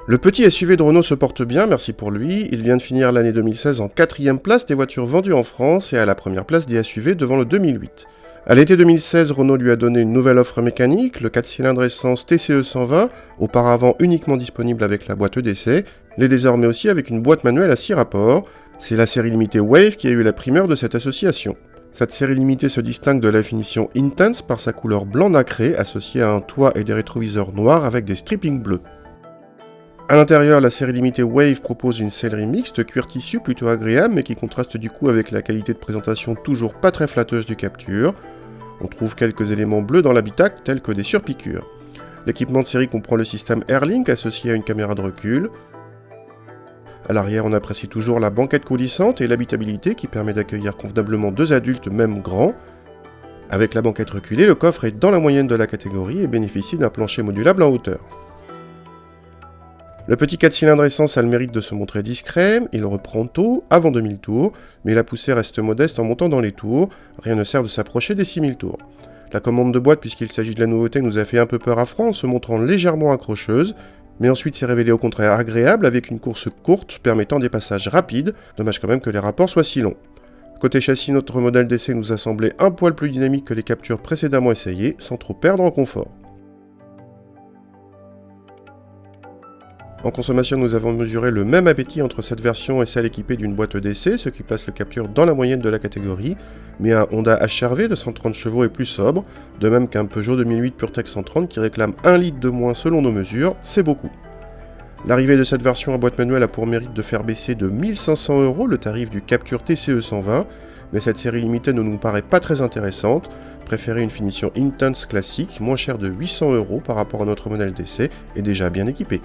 Le petit SUV de Renault se porte bien, merci pour lui. Il vient de finir l'année 2016 en 4e place des voitures vendues en France et à la première place des SUV devant le 2008. À l'été 2016, Renault lui a donné une nouvelle offre mécanique, le 4 cylindres essence TCE 120, auparavant uniquement disponible avec la boîte EDC, l'est désormais aussi avec une boîte manuelle à 6 rapports. C'est la série limitée Wave qui a eu la primeur de cette association. Cette série limitée se distingue de la finition Intense par sa couleur blanc nacré associée à un toit et des rétroviseurs noirs avec des strippings bleus. A l'intérieur, la série limitée Wave propose une sellerie mixte cuir tissu plutôt agréable mais qui contraste du coup avec la qualité de présentation toujours pas très flatteuse du Captur. On trouve quelques éléments bleus dans l'habitacle tels que des surpiqûres. L'équipement de série comprend le système Airlink associé à une caméra de recul. À l'arrière, on apprécie toujours la banquette coulissante et l'habitabilité qui permet d'accueillir convenablement 2 adultes même grands. Avec la banquette reculée, le coffre est dans la moyenne de la catégorie et bénéficie d'un plancher modulable en hauteur. Le petit 4 cylindres essence a le mérite de se montrer discret, il reprend tôt, avant 2000 tours, mais la poussée reste modeste en montant dans les tours, rien ne sert de s'approcher des 6000 tours. La commande de boîte, puisqu'il s'agit de la nouveauté, nous a fait un peu peur à froid en se montrant légèrement accrocheuse, mais ensuite s'est révélée au contraire agréable avec une course courte permettant des passages rapides, dommage quand même que les rapports soient si longs. Côté châssis, notre modèle d'essai nous a semblé un poil plus dynamique que les Capturs précédemment essayés, sans trop perdre en confort. En consommation, nous avons mesuré le même appétit entre cette version et celle équipée d'une boîte EDC, ce qui place le Captur dans la moyenne de la catégorie, mais un Honda HR-V de 130 chevaux est plus sobre, de même qu'un Peugeot 2008 PureTech 130 qui réclame 1 litre de moins selon nos mesures, c'est beaucoup. L'arrivée de cette version à boîte manuelle a pour mérite de faire baisser de 1500 € le tarif du Captur TCE 120, mais cette série limitée ne nous paraît pas très intéressante. Préférez une finition Intense classique, moins chère de 800 € par rapport à notre modèle d'essai et déjà bien équipé.